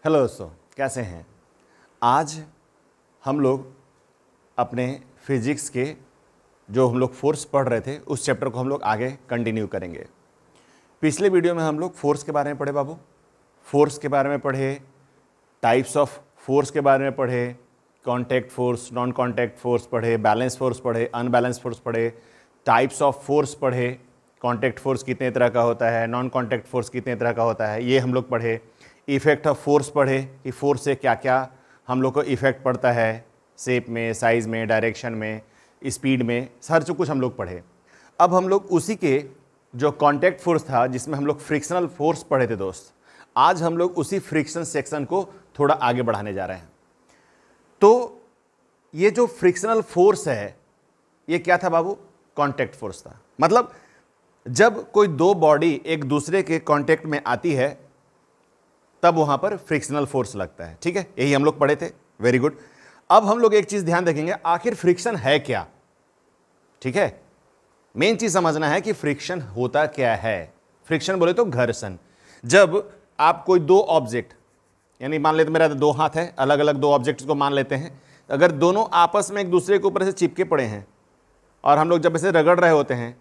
Hello दोस्तों, कैसे हैं। आज हम लोग अपने फिजिक्स के जो हम लोग फोर्स पढ़ रहे थे उस चैप्टर को हम लोग आगे कंटिन्यू करेंगे। पिछले वीडियो में हम लोग फोर्स के बारे में पढ़े बाबू, फोर्स के बारे में पढ़े, टाइप्स ऑफ फोर्स के बारे में पढ़े, contact force, non contact force पढ़े, बैलेंस फोर्स पढ़े, अनबैलेंस फोर्स पढ़े, टाइप्स ऑफ फोर्स पढ़े, कॉन्टैक्ट फोर्स कितने तरह का होता है, नॉन कॉन्टैक्ट फोर्स कितने तरह का होता है, ये हम लोग पढ़े। इफेक्ट ऑफ फोर्स पढ़े कि फोर्स से क्या क्या हम लोग को इफेक्ट पड़ता है, शेप में, साइज़ में, डायरेक्शन में, स्पीड में, हर जो कुछ हम लोग पढ़े। अब हम लोग उसी के जो कॉन्टैक्ट फोर्स था जिसमें हम लोग फ्रिक्शनल फोर्स पढ़े थे दोस्त, आज हम लोग उसी फ्रिक्शन सेक्शन को थोड़ा आगे बढ़ाने जा रहे हैं। तो ये जो फ्रिक्शनल फोर्स है ये क्या था बाबू? कॉन्टैक्ट फोर्स था। मतलब जब कोई दो बॉडी एक दूसरे के कॉन्टैक्ट में आती है तब वहां पर फ्रिक्शनल फोर्स लगता है। ठीक है, यही हम लोग पढ़े थे। Very good. अब हम लोग एक चीज ध्यान रखेंगे, आखिर फ्रिक्शन है क्या। ठीक है, मेन चीज समझना है कि फ्रिक्शन होता क्या है। फ्रिक्शन बोले तो घर्षण। जब आप कोई दो ऑब्जेक्ट, यानी मान लेते मेरा दो हाथ है, अलग अलग दो ऑब्जेक्ट्स को मान लेते हैं, अगर दोनों आपस में एक दूसरे के ऊपर से चिपके पड़े हैं और हम लोग जब इसे रगड़ रहे होते हैं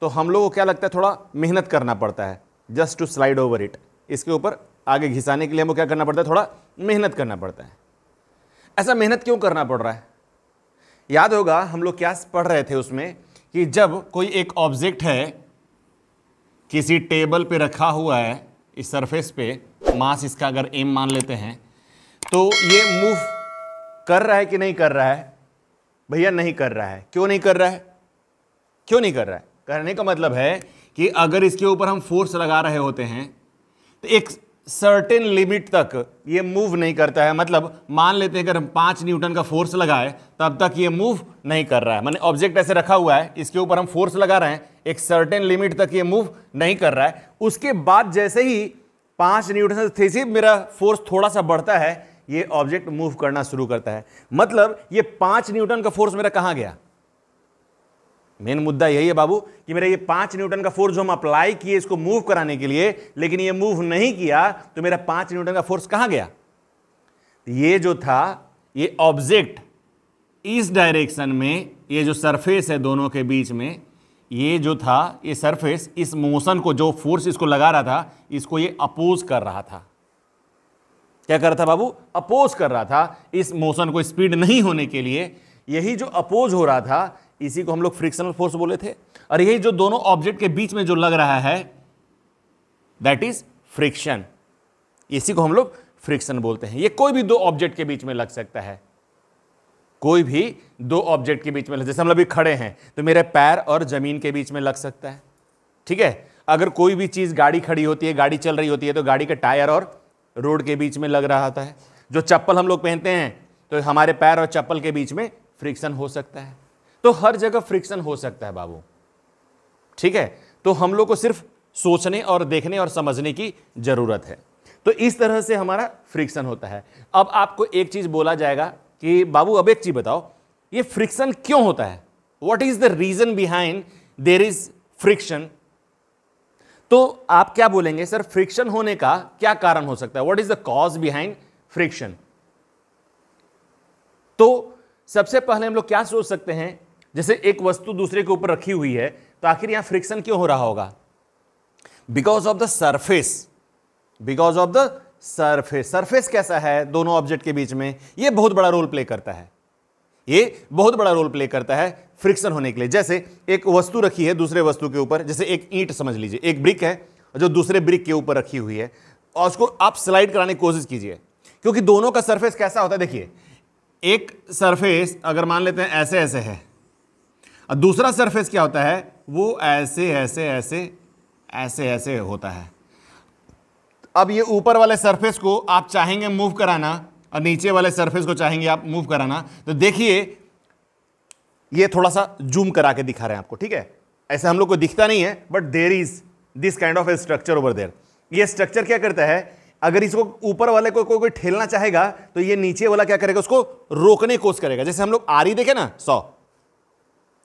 तो हम लोग को क्या लगता है, थोड़ा मेहनत करना पड़ता है just to slide over it. इसके ऊपर आगे घिसाने के लिए हमको क्या करना पड़ता है, थोड़ा मेहनत करना पड़ता है। ऐसा मेहनत क्यों करना पड़ रहा है? याद होगा हम लोग क्या पढ़ रहे थे उसमें कि जब कोई एक ऑब्जेक्ट है किसी टेबल पे रखा हुआ है, इस सरफेस पे मास इसका अगर m मान लेते हैं, तो ये मूव कर रहा है कि नहीं कर रहा है? भैया नहीं कर रहा है। क्यों नहीं कर रहा है? क्यों नहीं कर रहा है? करने का मतलब है कि अगर इसके ऊपर हम फोर्स लगा रहे होते हैं तो एक सर्टेन लिमिट तक ये मूव नहीं करता है। मतलब मान लेते हैं अगर हम 5 न्यूटन का फोर्स लगाए तब तक ये मूव नहीं कर रहा है। माने ऑब्जेक्ट ऐसे रखा हुआ है, इसके ऊपर हम फोर्स लगा रहे हैं, एक सर्टेन लिमिट तक ये मूव नहीं कर रहा है। उसके बाद जैसे ही 5 न्यूटन से मेरा फोर्स थोड़ा सा बढ़ता है, ये ऑब्जेक्ट मूव करना शुरू करता है। मतलब ये 5 न्यूटन का फोर्स मेरा कहां गया? मेन मुद्दा यही है बाबू कि मेरा ये 5 न्यूटन का फोर्स जो हम अप्लाई किए इसको मूव कराने के लिए, लेकिन ये मूव नहीं किया, तो मेरा 5 न्यूटन का फोर्स कहां गया? ये जो था, ये ऑब्जेक्ट इस डायरेक्शन में, ये जो सरफेस है दोनों के बीच में, ये जो था, ये सरफेस इस मोशन को, जो फोर्स इसको लगा रहा था, इसको ये अपोज कर रहा था। क्या कर रहा था बाबू? अपोज कर रहा था इस मोशन को, स्पीड नहीं होने के लिए। यही जो अपोज हो रहा था इसी को हम लोग फ्रिक्शनल फोर्स बोले थे। और यही जो दोनों ऑब्जेक्ट के बीच में जो लग रहा है दैट इज फ्रिक्शन। इसी को हम लोग फ्रिक्शन बोलते हैं। ये कोई भी दो ऑब्जेक्ट के बीच में लग सकता है, कोई भी दो ऑब्जेक्ट के बीच में, जैसे हम अभी खड़े हैं तो मेरे पैर और जमीन के बीच में लग सकता है। ठीक है, अगर कोई भी चीज, गाड़ी खड़ी होती है, गाड़ी चल रही होती है, तो गाड़ी के टायर और रोड के बीच में लग रहा होता है। जो चप्पल हम लोग पहनते हैं तो हमारे पैर और चप्पल के बीच में फ्रिक्शन हो सकता है। तो हर जगह फ्रिक्शन हो सकता है बाबू। ठीक है, तो हम लोग को सिर्फ सोचने और देखने और समझने की जरूरत है। तो इस तरह से हमारा फ्रिक्शन होता है। अब आपको एक चीज बोला जाएगा कि बाबू अब एक चीज बताओ, ये फ्रिक्शन क्यों होता है? What is the reason behind there is friction? तो आप क्या बोलेंगे, सर फ्रिक्शन होने का क्या कारण हो सकता है? What is the cause behind friction? तो सबसे पहले हम लोग क्या सोच सकते हैं, जैसे एक वस्तु दूसरे के ऊपर रखी हुई है तो आखिर यहां फ्रिक्शन क्यों हो रहा होगा? Because of the surface. Because of the surface. Surface कैसा है दोनों ऑब्जेक्ट के बीच में, यह बहुत बड़ा रोल प्ले करता है। ये बहुत बड़ा रोल प्ले करता है फ्रिक्शन होने के लिए। जैसे एक वस्तु रखी है दूसरे वस्तु के ऊपर, जैसे एक ईंट समझ लीजिए, एक ब्रिक है जो दूसरे ब्रिक के ऊपर रखी हुई है, और उसको आप स्लाइड कराने की कोशिश कीजिए, क्योंकि दोनों का सरफेस कैसा होता है। देखिए, एक सरफेस अगर मान लेते हैं ऐसे ऐसे है, और दूसरा सरफेस क्या होता है, वो ऐसे ऐसे ऐसे ऐसे ऐसे होता है। अब ये ऊपर वाले सरफेस को आप चाहेंगे मूव कराना और नीचे वाले सरफेस को चाहेंगे आप मूव कराना, तो देखिए ये थोड़ा सा जूम करा के दिखा रहे हैं आपको। ठीक है, ऐसा हम लोग को दिखता नहीं है, but there is this kind of a structure over there. ये स्ट्रक्चर क्या करता है, अगर इसको ऊपर वाले को कोई ठेलना चाहेगा तो ये नीचे वाला क्या करेगा, उसको रोकने की कोशिश करेगा। जैसे हम लोग आरी देखे ना, 100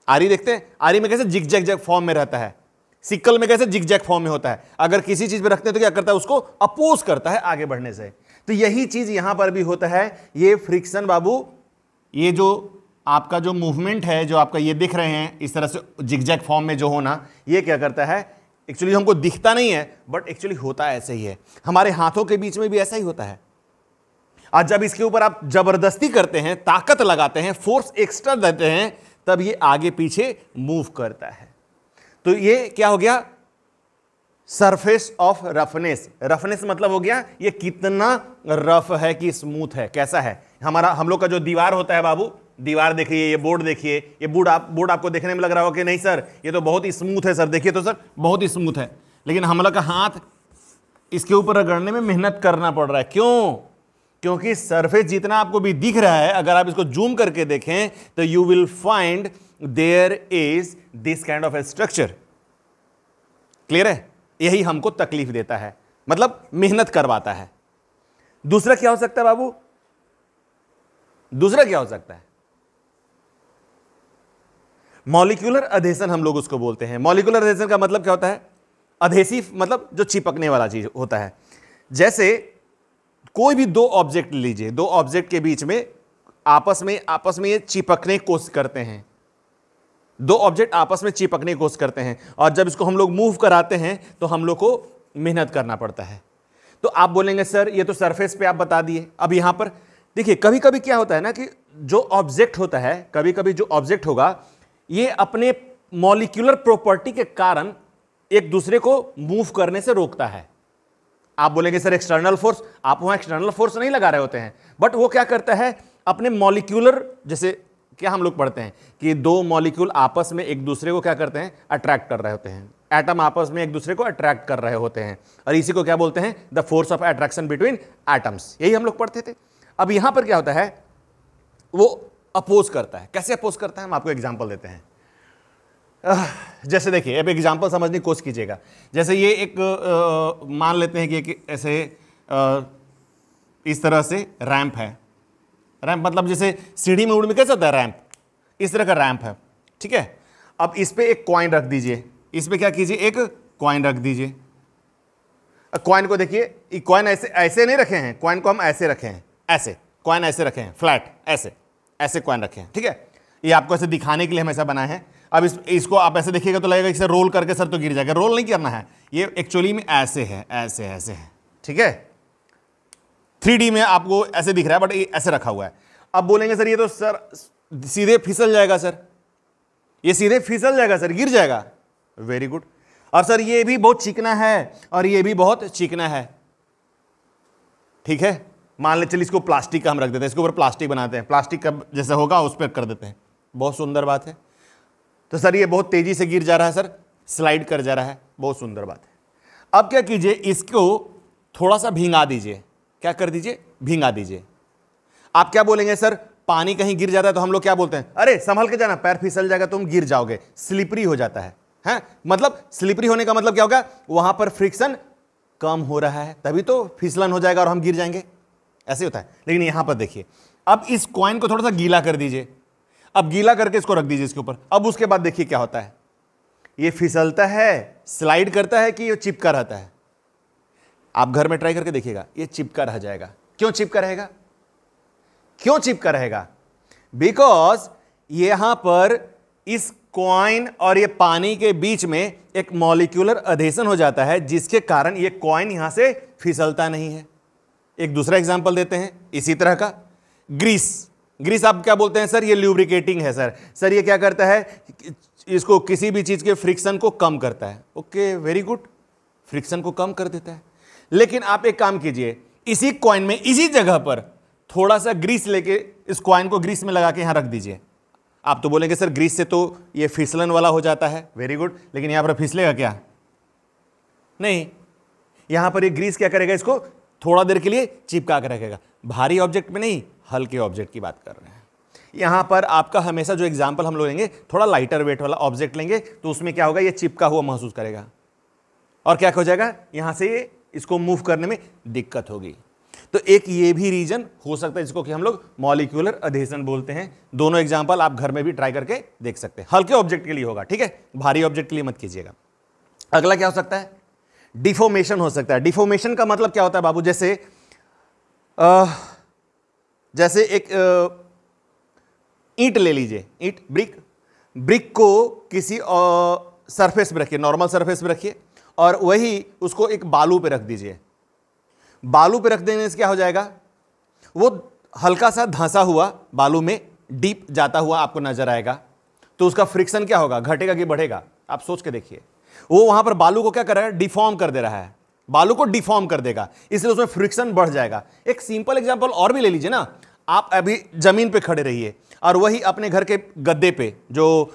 आरी देखते हैं, आरी में कैसे जिग जैग फॉर्म में रहता है, सिक्कल में कैसे जिग जैग फॉर्म में होता है। अगर किसी चीज पे रखते हैं तो क्या करता है, उसको अपोज करता है आगे बढ़ने से। तो यही चीज यहां पर भी होता है। ये फ्रिक्शन बाबू, ये जो आपका जो मूवमेंट है, जो आपका ये दिख रहे हैं इस तरह से जिगजैग फॉर्म में जो होना, ये क्या करता है, एक्चुअली हमको दिखता नहीं है बट एक्चुअली होता ऐसे ही है। हमारे हाथों के बीच में भी ऐसा ही होता है। आज जब इसके ऊपर आप जबरदस्ती करते हैं, ताकत लगाते हैं, फोर्स एक्स्ट्रा देते हैं, तब ये आगे पीछे मूव करता है। तो ये क्या हो गया, सरफेस ऑफ रफनेस। रफनेस मतलब हो गया ये कितना रफ है कि स्मूथ है, कैसा है। हम लोग का जो दीवार होता है बाबू, दीवार देखिए, ये बोर्ड देखिए, ये बोर्ड आपको देखने में लग रहा हो कि नहीं सर ये तो बहुत ही स्मूथ है, सर देखिए तो सर बहुत ही स्मूथ है, लेकिन हम लोग का हाथ इसके ऊपर रगड़ने में मेहनत करना पड़ रहा है। क्यों? क्योंकि सरफेस जितना आपको भी दिख रहा है, अगर आप इसको जूम करके देखें तो you will find there is this kind of a structure. Clear है? यही हमको तकलीफ देता है, मतलब मेहनत करवाता है। दूसरा क्या हो सकता है बाबू? दूसरा क्या हो सकता है? मॉलिक्यूलर अधेशन हम लोग उसको बोलते हैं। मॉलिक्यूलर अधेशन का मतलब क्या होता है? अधेसिव मतलब जो चिपकने वाला चीज होता है। जैसे कोई भी दो ऑब्जेक्ट लीजिए, दो ऑब्जेक्ट के बीच में आपस में ये चिपकने की कोशिश करते हैं। दो ऑब्जेक्ट आपस में चिपकने की कोशिश करते हैं और जब इसको हम लोग मूव कराते हैं तो हम लोग को मेहनत करना पड़ता है। तो आप बोलेंगे सर ये तो सरफेस पे आप बता दिए। अब यहां पर देखिए, कभी कभी क्या होता है ना कि जो ऑब्जेक्ट होता है, कभी कभी जो ऑब्जेक्ट होगा ये अपने मॉलिक्यूलर प्रॉपर्टी के कारण एक दूसरे को मूव करने से रोकता है। आप बोलेंगे सर एक्सटर्नल फोर्स, आप वहां एक्सटर्नल फोर्स नहीं लगा रहे होते हैं, बट वो क्या करता है अपने मॉलिक्यूलर, जैसे क्या हम लोग पढ़ते हैं कि दो मॉलिक्यूल आपस में एक दूसरे को क्या करते हैं, अट्रैक्ट कर रहे होते हैं। एटम आपस में एक दूसरे को अट्रैक्ट कर रहे होते हैं और इसी को क्या बोलते हैं, the force of attraction between atoms. यही हम लोग पढ़ते थे। अब यहां पर क्या होता है, वो अपोज करता है। कैसे अपोज करता है, हम आपको एग्जांपल देते हैं। जैसे देखिए, अब एग्जांपल समझने की कोशिश कीजिएगा। जैसे ये एक मान लेते हैं कि एक ऐसे इस तरह से रैंप है। रैंप मतलब जैसे सीढ़ी में उड़ में कैसे होता है रैंप, इस तरह का रैंप है, ठीक है। अब इस पे एक कॉइन रख दीजिए, इस पे क्या कीजिए, एक कॉइन रख दीजिए। कॉइन को देखिए, कॉइन ऐसे ऐसे नहीं रखे हैं, कॉइन को हम ऐसे रखे हैं, ऐसे कॉइन ऐसे रखे हैं, फ्लैट ऐसे ऐसे कॉइन रखे हैं, ठीक है। ये आपको ऐसे दिखाने के लिए हम ऐसा बनाए हैं। अब इसको आप ऐसे देखिएगा तो लगेगा इसे रोल करके सर तो गिर जाएगा। रोल नहीं करना है, ये एक्चुअली में ऐसे है, ऐसे ऐसे है, ठीक है। 3D में आपको ऐसे दिख रहा है बट ये ऐसे रखा हुआ है। अब बोलेंगे सर ये तो सर सीधे फिसल जाएगा, सर ये सीधे फिसल जाएगा, सर गिर जाएगा। Very good. और सर ये भी बहुत चिकना है और ये भी बहुत चिकना है, ठीक है। मान ले चलिए इसको प्लास्टिक का हम रख देते हैं, इसके ऊपर प्लास्टिक बनाते हैं, प्लास्टिक का जैसा होगा उस पर कर देते हैं। बहुत सुंदर बात है। तो सर ये बहुत तेजी से गिर जा रहा है, सर स्लाइड कर जा रहा है, बहुत सुंदर बात है। अब क्या कीजिए, इसको थोड़ा सा भींगा दीजिए। क्या कर दीजिए, भींगा दीजिए। आप क्या बोलेंगे, सर पानी कहीं गिर जाता है तो हम लोग क्या बोलते हैं, अरे संभल के जाना, पैर फिसल जाएगा, तुम गिर जाओगे, स्लिपरी हो जाता है। मतलब स्लिपरी होने का मतलब क्या होगा, वहां पर फ्रिक्शन कम हो रहा है, तभी तो फिसलन हो जाएगा और हम गिर जाएंगे, ऐसे होता है। लेकिन यहां पर देखिए, अब इस कॉइन को थोड़ा सा गीला कर दीजिए। अब गीला करके इसको रख दीजिए इसके ऊपर। अब उसके बाद देखिए क्या होता है, ये फिसलता है, स्लाइड करता है कि ये चिपका रहता है। आप घर में ट्राई करके देखिएगा, ये चिपका रह जाएगा। क्यों चिपका रहेगा, क्यों चिपका रहेगा? बिकॉज यहां पर इस कॉइन और ये पानी के बीच में एक मॉलिक्यूलर अधेशन हो जाता है, जिसके कारण ये कॉइन यहां से फिसलता नहीं है। एक दूसरा एग्जांपल देते हैं इसी तरह का, ग्रीस। ग्रीस आप क्या बोलते हैं, सर ये ल्यूब्रिकेटिंग है, सर ये क्या करता है, इसको किसी भी चीज के फ्रिक्शन को कम करता है। ओके, वेरी गुड, फ्रिक्शन को कम कर देता है। लेकिन आप एक काम कीजिए, इसी कॉइन में इसी जगह पर थोड़ा सा ग्रीस लेके इस कॉइन को ग्रीस में लगा के यहां रख दीजिए। आप तो बोलेंगे सर ग्रीस से तो ये फिसलन वाला हो जाता है। वेरी गुड, लेकिन यहां पर फिसलेगा क्या? नहीं, यहां पर ये ग्रीस क्या करेगा, इसको थोड़ा देर के लिए चिपका कर रखेगा। भारी ऑब्जेक्ट में नहीं, हल्के ऑब्जेक्ट की बात कर रहे हैं। यहां पर आपका हमेशा जो एग्जाम्पल हम लोग लेंगे, थोड़ा लाइटर वेट वाला ऑब्जेक्ट लेंगे, तो उसमें क्या होगा, ये चिपका हुआ महसूस करेगा और क्या हो जाएगा, यहां से ये इसको मूव करने में दिक्कत होगी। तो एक ये भी रीजन हो सकता है जिसको कि हम लोग मॉलिक्यूलर अधेशन बोलते हैं। दोनों एग्जांपल आप घर में भी ट्राई करके देख सकते हैं। हल्के ऑब्जेक्ट के लिए होगा, ठीक है, भारी ऑब्जेक्ट के लिए मत कीजिएगा। अगला क्या हो सकता है, डिफॉर्मेशन हो सकता है। डिफॉर्मेशन का मतलब क्या होता है बाबू, जैसे जैसे एक ईंट ले लीजिए, ईंट, ब्रिक को किसी सरफेस पे रखिए, नॉर्मल सरफेस पे रखिए, और वही उसको एक बालू पे रख दीजिए। बालू पे रख देने से क्या हो जाएगा, वो हल्का सा धंसा हुआ बालू में डीप जाता हुआ आपको नजर आएगा। तो उसका फ्रिक्शन क्या होगा, घटेगा कि बढ़ेगा? आप सोच के देखिए। वो वहां पर बालू को क्या कर रहा है, डिफॉर्म कर दे रहा है, बालू को डिफॉर्म कर देगा, इसलिए उसमें फ्रिक्शन बढ़ जाएगा। एक सिंपल एग्जांपल और भी ले लीजिए ना। आप अभी जमीन पे खड़े रहिए और वही अपने घर के गद्दे पे, जो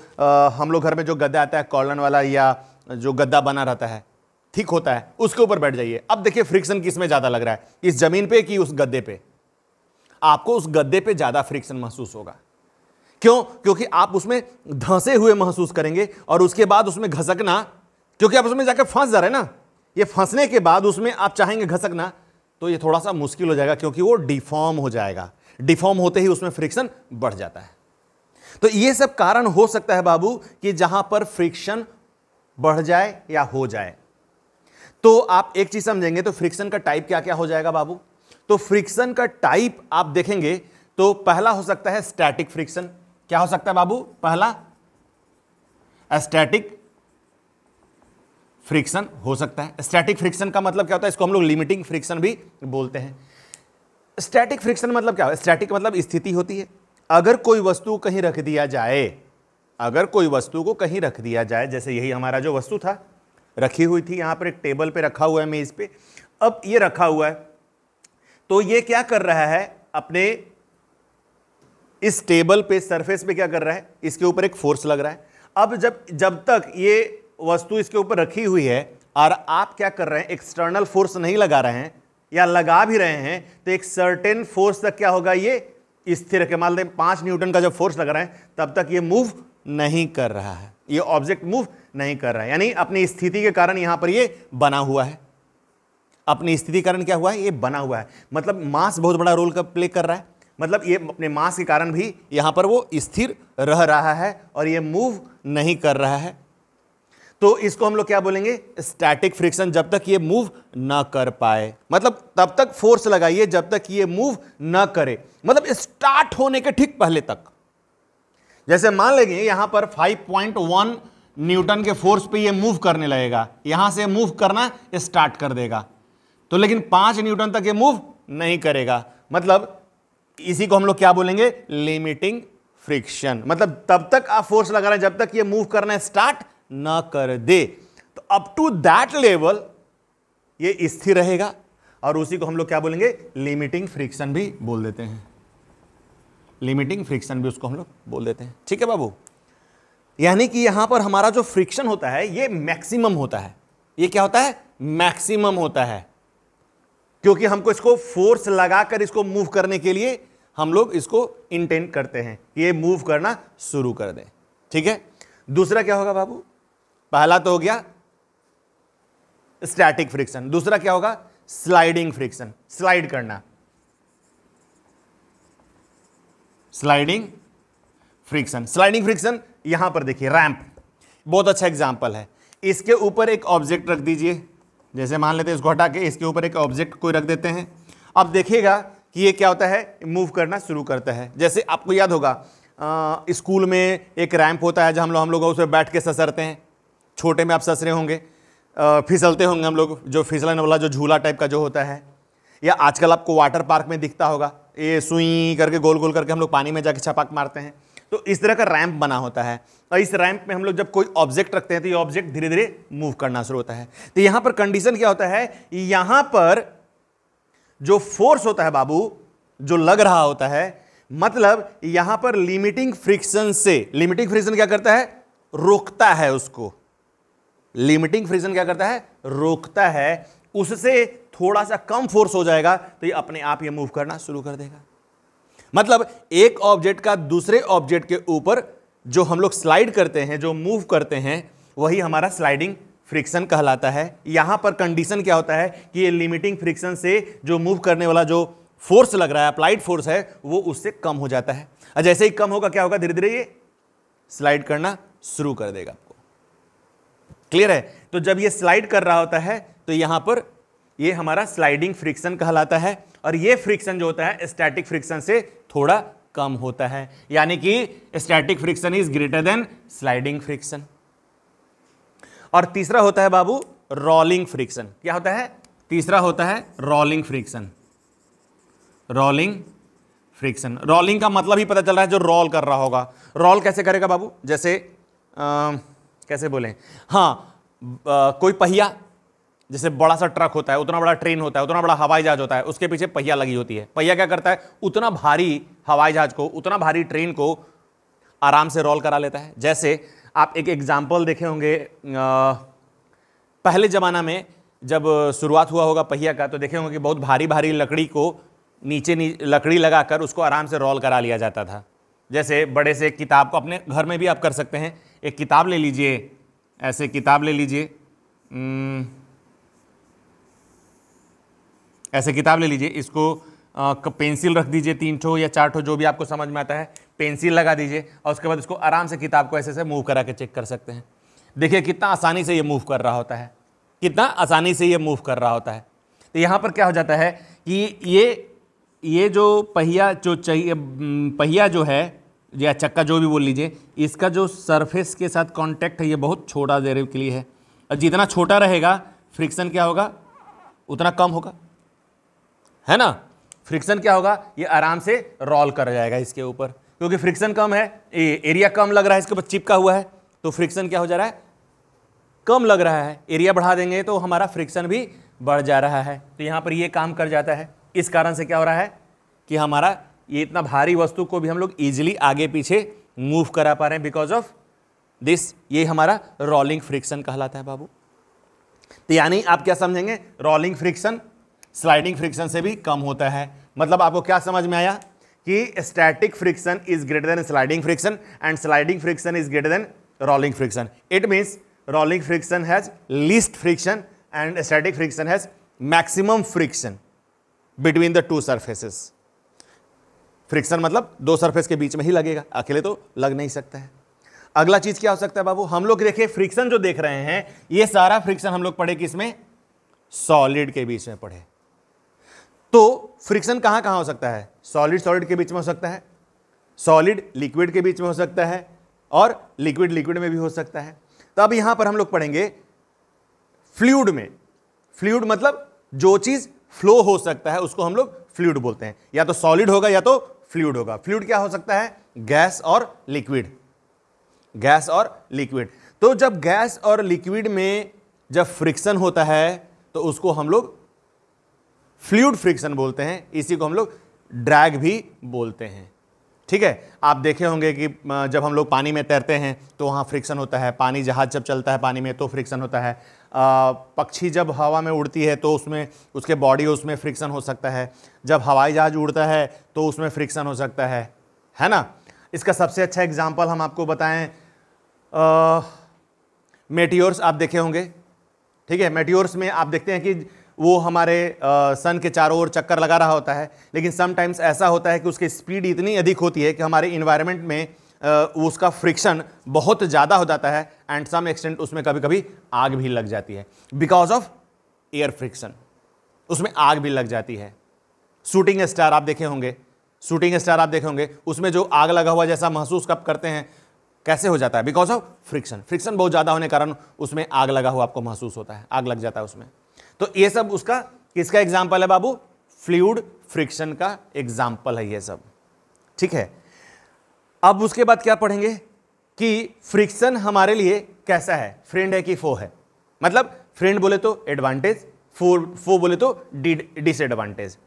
हम लोग घर में जो गद्दा आता है कॉलन वाला, या जो गद्दा बना रहता है, ठीक होता है, उसके ऊपर बैठ जाइए। अब देखिए फ्रिक्शन किस में ज्यादा लग रहा है, इस जमीन पे कि उस गद्दे पे? आपको उस गद्दे पे ज्यादा फ्रिक्शन महसूस होगा। क्यों? क्योंकि आप उसमें धंसे हुए महसूस करेंगे और उसके बाद उसमें घसकना, क्योंकि आप उसमें जाकर फंस जा रहे हैं ना, ये फंसने के बाद उसमें आप चाहेंगे घसकना, तो ये थोड़ा सा मुश्किल हो जाएगा, क्योंकि वो डिफॉर्म हो जाएगा। डिफॉर्म होते ही उसमें फ्रिक्शन बढ़ जाता है। तो ये सब कारण हो सकता है बाबू कि जहां पर फ्रिक्शन बढ़ जाए या हो जाए। तो आप एक चीज समझेंगे, तो फ्रिक्शन का टाइप क्या क्या हो जाएगा बाबू? तो फ्रिक्शन का टाइप आप देखेंगे तो पहला हो सकता है स्टैटिक फ्रिक्शन। क्या हो सकता है बाबू? पहला स्टैटिक फ्रिक्शन हो सकता है। स्टैटिक फ्रिक्शन का मतलब क्या होता है? इसको हम लोग लिमिटिंग फ्रिक्शन भी बोलते हैं। स्टैटिक फ्रिक्शन मतलब क्या है? स्टैटिक मतलब स्थिति होती है। अगर कोई वस्तु कहीं रख दिया जाए, अगर कोई वस्तु को कहीं रख दिया जाए, जैसे यही हमारा जो वस्तु था, रखी हुई थी यहां पर एक टेबल पे रखा हुआ है, मेज पे, अब ये रखा हुआ है, तो ये क्या कर रहा है, अपने इस टेबल पे सरफेस पे क्या कर रहा है, इसके ऊपर एक फोर्स लग रहा है। अब जब तक ये वस्तु इसके ऊपर रखी हुई है और आप क्या कर रहे हैं, एक्सटर्नल फोर्स नहीं लगा रहे हैं या लगा भी रहे हैं, तो एक सर्टेन फोर्स तक क्या होगा, ये स्थिर है। मान लें 5 न्यूटन का जब फोर्स लग रहा है, तब तक ये मूव नहीं कर रहा है, ये ऑब्जेक्ट मूव नहीं कर रहा है, यानी अपनी स्थिति के कारण यहां पर ये बना हुआ है। अपनी स्थिति के कारण क्या हुआ है, ये बना हुआ है। मतलब मास बहुत बड़ा रोल प्ले कर रहा है, मतलब ये अपने मास के कारण भी यहां पर वो स्थिर रह रहा है और ये मूव नहीं कर रहा है। तो इसको हम लोग क्या बोलेंगे, स्टैटिक फ्रिक्शन। जब तक ये मूव ना कर पाए, मतलब तब तक फोर्स लगाइए जब तक ये मूव ना करे, मतलब स्टार्ट होने के ठीक पहले तक। जैसे मान लेंगे यहां पर 5.1 न्यूटन के फोर्स पे ये मूव करने लगेगा, यहां से मूव करना स्टार्ट कर देगा, तो लेकिन 5 न्यूटन तक ये मूव नहीं करेगा। मतलब इसी को हम लोग क्या बोलेंगे, लिमिटिंग फ्रिक्शन। मतलब तब तक आप फोर्स लगा रहे हैं जब तक ये मूव करना स्टार्ट ना कर दे। तो अप टू दैट लेवल ये स्थिर रहेगा, और उसी को हम लोग क्या बोलेंगे, लिमिटिंग फ्रिक्शन भी बोल देते हैं। लिमिटिंग फ्रिक्शन भी उसको हम लोग बोल देते हैं। ठीक है बाबू? यानी कि यहां पर हमारा जो फ्रिक्शन होता है ये मैक्सिमम होता है। ये क्या होता है, मैक्सिमम होता है, क्योंकि हमको इसको फोर्स लगाकर इसको मूव करने के लिए हम लोग इसको इंटेंट करते हैं, ये मूव करना शुरू कर दें। ठीक है? दूसरा क्या होगा बाबू? पहला तो हो गया स्टैटिक फ्रिक्शन, दूसरा क्या होगा, स्लाइडिंग फ्रिक्शन, स्लाइड करना। स्लाइडिंग फ्रिक्शन, स्लाइडिंग फ्रिक्शन यहां पर देखिए, रैंप बहुत अच्छा एग्जांपल है। इसके ऊपर एक ऑब्जेक्ट रख दीजिए, जैसे मान लेते हैं इसको हटा के इसके ऊपर एक ऑब्जेक्ट कोई रख देते हैं। अब देखिएगा कि ये क्या होता है, मूव करना शुरू करता है। जैसे आपको याद होगा स्कूल में एक रैंप होता है जहाँ हम लोग उस पर बैठ के ससरते हैं। छोटे में आप सस रहे होंगे, फिसलते होंगे हम लोग, जो फिसलन वाला जो झूला टाइप का जो होता है, या आजकल आपको वाटर पार्क में दिखता होगा, ये सुई करके गोल गोल करके हम लोग पानी में जाके छपाक मारते हैं। तो इस तरह का रैंप बना होता है, और इस रैंप में हम लोग जब कोई ऑब्जेक्ट रखते हैं तो ये ऑब्जेक्ट धीरे धीरे मूव करना शुरू होता है। तो यहां पर कंडीशन क्या होता है, यहां पर जो फोर्स होता है बाबू, जो लग रहा होता है, मतलब यहां पर लिमिटिंग फ्रिक्शन से, लिमिटिंग फ्रिक्शन क्या करता है, रोकता है उसको। लिमिटिंग फ्रिक्शन क्या करता है, रोकता है, उससे थोड़ा सा कम फोर्स हो जाएगा तो ये अपने आप ये मूव करना शुरू कर देगा। मतलब एक ऑब्जेक्ट का दूसरे ऑब्जेक्ट के ऊपर जो हम लोग स्लाइड करते हैं, जो मूव करते हैं, वही हमारा स्लाइडिंग फ्रिक्शन कहलाता है। यहां पर कंडीशन क्या होता है कि ये लिमिटिंग फ्रिक्शन से जो मूव करने वाला जो फोर्स लग रहा है, अप्लाइड फोर्स है, वो उससे कम हो जाता है। और जैसे ही कम होगा क्या होगा, धीरे धीरे ये स्लाइड करना शुरू कर देगा आपको। क्लियर है? तो जब ये स्लाइड कर रहा होता है तो यहां पर ये हमारा स्लाइडिंग फ्रिक्शन कहलाता है। और ये फ्रिक्शन जो होता है स्टैटिक फ्रिक्शन से थोड़ा कम होता है, यानी कि static friction is greater than sliding friction. और तीसरा होता है बाबू रोलिंग फ्रिक्शन। क्या होता है? तीसरा होता है rolling friction. Rolling friction, rolling का मतलब ही पता चल रहा है जो रोल कर रहा होगा। रोल कैसे करेगा बाबू? जैसे कैसे बोलें, हाँ, कोई पहिया, जैसे बड़ा सा ट्रक होता है, उतना बड़ा ट्रेन होता है, उतना बड़ा हवाई जहाज होता है, उसके पीछे पहिया लगी होती है। पहिया क्या करता है? उतना भारी हवाई जहाज को, उतना भारी ट्रेन को आराम से रोल करा लेता है। जैसे आप एक एग्जाम्पल देखे होंगे, पहले ज़माना में जब शुरुआत हुआ होगा पहिया का, तो देखे होंगे कि बहुत भारी भारी लकड़ी को नीचे लकड़ी लगाकर उसको आराम से रोल करा लिया जाता था। जैसे बड़े से किताब को, अपने घर में भी आप कर सकते हैं, एक किताब ले लीजिए, ऐसे किताब ले लीजिए, ऐसे किताब ले लीजिए, इसको पेंसिल रख दीजिए, 3 ठो या 4 ठो जो भी आपको समझ में आता है, पेंसिल लगा दीजिए और उसके बाद इसको आराम से किताब को ऐसे से मूव करा के चेक कर सकते हैं। देखिए कितना आसानी से ये मूव कर रहा होता है, कितना आसानी से ये मूव कर रहा होता है। तो यहाँ पर क्या हो जाता है कि ये जो पहिया जो चाहिए, पहिया जो है या चक्का जो भी बोल लीजिए, इसका जो सरफेस के साथ कांटेक्ट है ये बहुत छोटा देर के लिए है, और जितना छोटा रहेगा फ्रिक्शन क्या होगा? उतना कम होगा, है ना। फ्रिक्शन क्या होगा? ये आराम से रोल कर जाएगा इसके ऊपर, क्योंकि फ्रिक्शन कम है, एरिया कम लग रहा है, इसके ऊपर चिपका हुआ है, तो फ्रिक्शन क्या हो जा रहा है? कम लग रहा है। एरिया बढ़ा देंगे तो हमारा फ्रिक्शन भी बढ़ जा रहा है। तो यहाँ पर ये काम कर जाता है। इस कारण से क्या हो रहा है कि हमारा ये इतना भारी वस्तु को भी हम लोग ईजिली आगे पीछे मूव करा पा रहे हैं बिकॉज ऑफ दिस। ये हमारा रोलिंग फ्रिक्शन कहलाता है बाबू। तो यानी आप क्या समझेंगे? रोलिंग फ्रिक्शन स्लाइडिंग फ्रिक्शन से भी कम होता है। मतलब आपको क्या समझ में आया कि static friction is greater than sliding friction and sliding friction is greater than rolling friction. It means rolling friction has least friction and static friction has maximum friction between the two surfaces. Friction मतलब दो surface के बीच में ही लगेगा, अकेले तो लग नहीं सकता है। अगला चीज क्या हो सकता है बाबू? हम लोग देखिए फ्रिक्शन जो देख रहे हैं, ये सारा फ्रिक्शन हम लोग पढ़े किसमें? सॉलिड के बीच में पढ़े। तो फ्रिक्शन कहां कहां हो सकता है? सॉलिड सॉलिड के बीच में हो सकता है, सॉलिड लिक्विड के बीच में हो सकता है, और लिक्विड लिक्विड में भी हो सकता है। तो अब यहां पर हम लोग पढ़ेंगे फ्लूइड में। फ्लूइड मतलब जो चीज फ्लो हो सकता है उसको हम लोग फ्लूइड बोलते हैं। या तो सॉलिड होगा या तो फ्लूइड होगा। फ्लूइड क्या हो सकता है? गैस और लिक्विड, गैस और लिक्विड। तो जब गैस और लिक्विड में जब फ्रिक्शन होता है तो उसको हम लोग फ्लूइड फ्रिक्शन बोलते हैं। इसी को हम लोग ड्रैग भी बोलते हैं। ठीक है, आप देखे होंगे कि जब हम लोग पानी में तैरते हैं तो वहाँ फ्रिक्शन होता है। पानी जहाज जब चलता है पानी में तो फ्रिक्शन होता है। पक्षी जब हवा में उड़ती है तो उसमें उसके बॉडी उसमें फ्रिक्शन हो सकता है। जब हवाई जहाज उड़ता है तो उसमें फ्रिक्शन हो सकता है ना। इसका सबसे अच्छा एग्जाम्पल हम आपको बताएं, मेटियोर्स आप देखे होंगे। ठीक है, मेटियोर्स में आप देखते हैं कि वो हमारे सन के चारों ओर चक्कर लगा रहा होता है, लेकिन समटाइम्स ऐसा होता है कि उसकी स्पीड इतनी अधिक होती है कि हमारे इन्वायरमेंट में उसका फ्रिक्शन बहुत ज़्यादा हो जाता है एंड सम एक्सटेंट उसमें कभी कभी आग भी लग जाती है बिकॉज ऑफ एयर फ्रिक्शन। उसमें आग भी लग जाती है। शूटिंग स्टार आप देखे होंगे, शूटिंग स्टार आप देखे होंगे, उसमें जो आग लगा हुआ जैसा महसूस कब करते हैं, कैसे हो जाता है? Because of friction. फ्रिक्शन बहुत ज़्यादा होने के कारण उसमें आग लगा हुआ आपको महसूस होता है, आग लग जाता है उसमें। तो ये सब उसका किसका एग्जाम्पल है बाबू? फ्लूइड फ्रिक्शन का एग्जाम्पल है ये सब। ठीक है, अब उसके बाद क्या पढ़ेंगे कि फ्रिक्शन हमारे लिए कैसा है, फ्रेंड है कि फो है। मतलब फ्रेंड बोले तो एडवांटेज, फो बोले तो डिसएडवांटेज।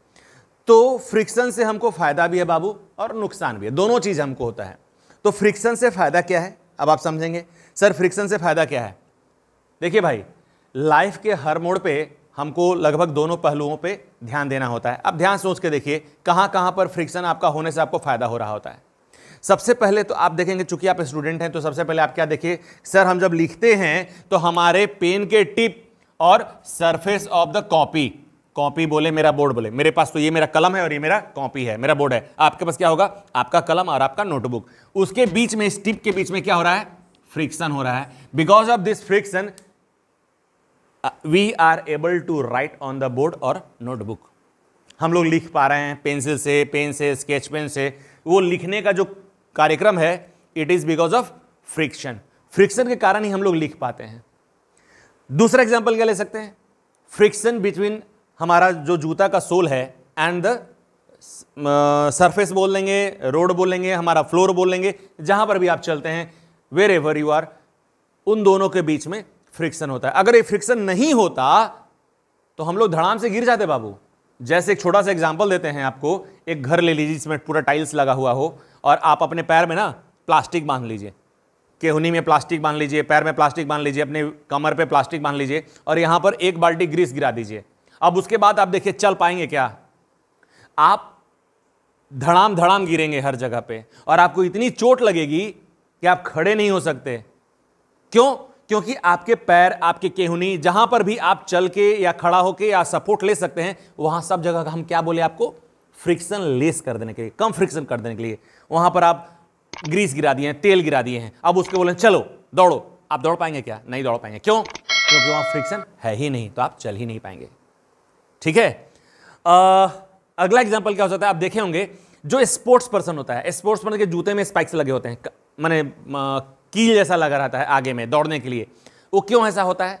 तो फ्रिक्शन से हमको फायदा भी है बाबू और नुकसान भी है, दोनों चीज हमको होता है। तो फ्रिक्शन से फायदा क्या है अब आप समझेंगे। सर फ्रिक्शन से फायदा क्या है? देखिए भाई, लाइफ के हर मोड़ पे हमको लगभग दोनों पहलुओं पे ध्यान देना होता है। अब ध्यान सोच के देखिए कहां कहां पर फ्रिक्शन आपका होने से आपको फायदा हो रहा होता है। सबसे पहले तो आप देखेंगे, चूंकि आप स्टूडेंट हैं तो सबसे पहले आप क्या देखिए, सर हम जब लिखते हैं तो हमारे पेन के टिप और surface of the copy, copy बोले मेरा बोर्ड बोले, मेरे पास तो ये मेरा कलम है और ये मेरा कॉपी है, मेरा बोर्ड है। आपके पास क्या होगा? आपका कलम और आपका नोटबुक। उसके बीच में, इस टिप के बीच में क्या हो रहा है? फ्रिक्शन हो रहा है। Because of this friction we are able to write on the board or notebook. हम लोग लिख पा रहे हैं पेंसिल से, पेन से, स्केच पेन से, वो लिखने का जो कार्यक्रम है it is because of friction. Friction के कारण ही हम लोग लिख पाते हैं। दूसरा एग्जाम्पल क्या ले सकते हैं? फ्रिक्शन बिटवीन हमारा जो जूता का सोल है एंड द सरफेस बोल लेंगे, रोड बोल लेंगे, हमारा फ्लोर बोल लेंगे, जहां पर भी आप चलते हैं, वेर एवर यू आर, उन दोनों के बीच में फ्रिक्शन होता है। अगर ये फ्रिक्शन नहीं होता तो हम लोग धड़ाम से गिर जाते बाबू। जैसे एक छोटा सा एग्जांपल देते हैं आपको, एक घर ले लीजिए जिसमें पूरा टाइल्स लगा हुआ हो और आप अपने पैर में ना प्लास्टिक बांध लीजिए, केहुनी में प्लास्टिक बांध लीजिए, पैर में प्लास्टिक बांध लीजिए, अपने कमर पे प्लास्टिक बांध लीजिए और यहां पर एक बाल्टी ग्रीस गिरा दीजिए। अब उसके बाद आप देखिए चल पाएंगे क्या? आप धड़ाम धड़ाम गिरेंगे हर जगह पे और आपको इतनी चोट लगेगी कि आप खड़े नहीं हो सकते। क्यों? क्योंकि आपके पैर, आपके केहुनी, जहां पर भी आप चल के या खड़ा होके या सपोर्ट ले सकते हैं, वहां सब जगह का हम क्या बोले आपको? फ्रिक्शन लेस कर देने के लिए, कम फ्रिक्शन कर देने के लिए वहां पर आप ग्रीस गिरा दिए हैं, तेल गिरा दिए हैं। अब उसके बोले चलो दौड़ो, आप दौड़ पाएंगे क्या? नहीं दौड़ पाएंगे। क्यों? क्योंकि वहां फ्रिक्शन है ही नहीं, तो आप चल ही नहीं पाएंगे। ठीक है। अगला एग्जांपल क्या हो सकता है? आप देखे होंगे जो स्पोर्ट्स पर्सन होता है, स्पोर्ट्स पर्सन के जूते में स्पाइक्स लगे होते हैं, माने कील जैसा लगा रहता है आगे में दौड़ने के लिए। वो क्यों ऐसा होता है?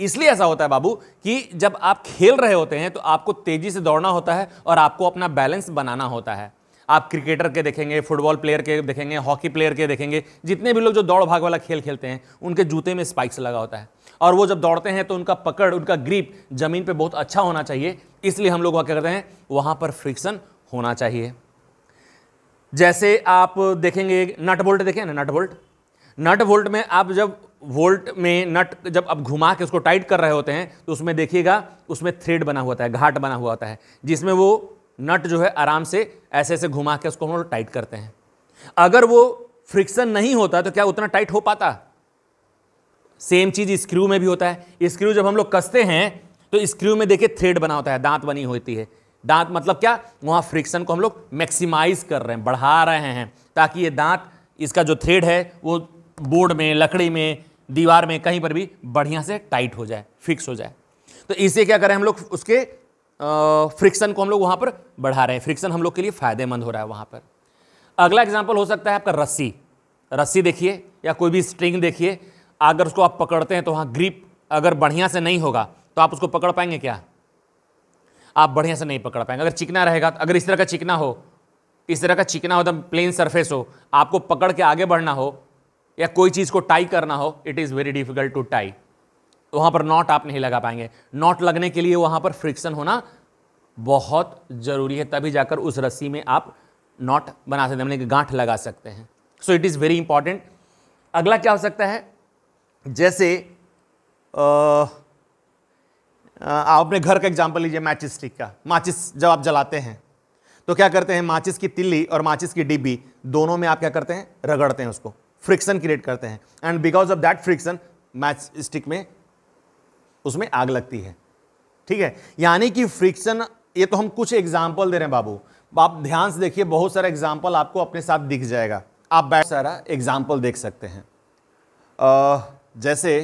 इसलिए ऐसा होता है बाबू कि जब आप खेल रहे होते हैं तो आपको तेजी से दौड़ना होता है और आपको अपना बैलेंस बनाना होता है। आप क्रिकेटर के देखेंगे, फुटबॉल प्लेयर के देखेंगे, हॉकी प्लेयर के देखेंगे, जितने भी लोग जो दौड़ भाग वाला खेल खेलते हैं उनके जूते में स्पाइक्स लगा होता है और वो जब दौड़ते हैं तो उनका पकड़, उनका ग्रिप जमीन पे बहुत अच्छा होना चाहिए। इसलिए हम लोग क्या करते हैं, वहां पर फ्रिक्शन होना चाहिए। जैसे आप देखेंगे नट बोल्ट, देखें ना नट बोल्ट। नट बोल्ट में आप जब वोल्ट में नट जब आप घुमा के उसको टाइट कर रहे होते हैं तो उसमें देखिएगा उसमें थ्रेड बना हुआ होता है, घाट बना हुआ होता है, जिसमें वो नट जो है आराम से ऐसे ऐसे घुमा के उसको हम लोग टाइट करते हैं। अगर वो फ्रिक्शन नहीं होता तो क्या उतना टाइट हो पाता? सेम चीज स्क्रू में भी होता है। स्क्रू जब हम लोग कसते हैं तो स्क्रू में देखिए थ्रेड बना होता है, दांत बनी होती है। दांत मतलब क्या? वहां फ्रिक्शन को हम लोग मैक्सिमाइज कर रहे हैं, बढ़ा रहे हैं, ताकि ये दांत, इसका जो थ्रेड है वो बोर्ड में, लकड़ी में, दीवार में, कहीं पर भी बढ़िया से टाइट हो जाए, फिक्स हो जाए। तो इसे क्या करें हम लोग, उसके फ्रिक्शन को हम लोग वहां पर बढ़ा रहे हैं। फ्रिक्शन हम लोग के लिए फायदेमंद हो रहा है वहां पर। अगला एग्जांपल हो सकता है आपका रस्सी। रस्सी देखिए या कोई भी स्ट्रिंग देखिए, अगर उसको आप पकड़ते हैं तो वहां ग्रिप अगर बढ़िया से नहीं होगा तो आप उसको पकड़ पाएंगे क्या? आप बढ़िया से नहीं पकड़ पाएंगे। अगर चिकना रहेगा, अगर इस तरह का चिकना हो, इस तरह का चिकना हो, एकदम प्लेन सरफेस हो, आपको पकड़ के आगे बढ़ना हो या कोई चीज को टाई करना हो, it is very difficult to tie. वहां पर नॉट आप नहीं लगा पाएंगे। नॉट लगने के लिए वहां पर फ्रिक्शन होना बहुत जरूरी है, तभी जाकर उस रस्सी में आप नॉट बना सकते हैं, मतलब गांठ लगा सकते हैं। So it is very important. अगला क्या हो सकता है? जैसे आप अपने घर का एग्जाम्पल लीजिए, मैचिस स्टिक का। माचिस जब आप जलाते हैं तो क्या करते हैं, माचिस की तिल्ली और माचिस की डिब्बी दोनों में आप क्या करते हैं, रगड़ते हैं, उसको फ्रिक्शन क्रिएट करते हैं, and because of that friction match stick में उसमें आग लगती है। ठीक है, यानी कि फ्रिक्शन, ये तो हम कुछ एग्जाम्पल दे रहे हैं बाबू, आप ध्यान से देखिए, बहुत सारा एग्जाम्पल आपको अपने साथ दिख जाएगा। आप बहुत सारा एग्जाम्पल देख सकते हैं। जैसे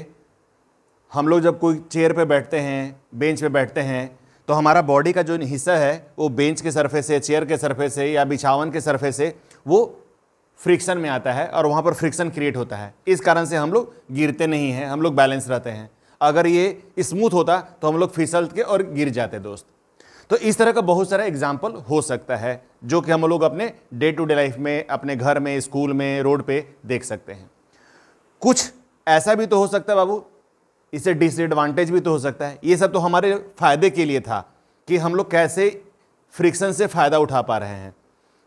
हम लोग जब कोई चेयर पे बैठते हैं, बेंच पे बैठते हैं, तो हमारा बॉडी का जो हिस्सा है वो बेंच के सरफेस से, चेयर के सरफेस से या बिछावन के सरफेस से वो फ्रिक्शन में आता है और वहाँ पर फ्रिक्शन क्रिएट होता है। इस कारण से हम लोग गिरते नहीं हैं, हम लोग बैलेंस रहते हैं। अगर ये स्मूथ होता तो हम लोग फिसल के और गिर जाते दोस्त। तो इस तरह का बहुत सारा एग्जाम्पल हो सकता है जो कि हम लोग अपने डे टू डे लाइफ में, अपने घर में, स्कूल में, रोड पे देख सकते हैं। कुछ ऐसा भी तो हो सकता है बाबू, इससे डिसएडवांटेज भी तो हो सकता है। ये सब तो हमारे फायदे के लिए था कि हम लोग कैसे फ्रिक्शन से फायदा उठा पा रहे हैं।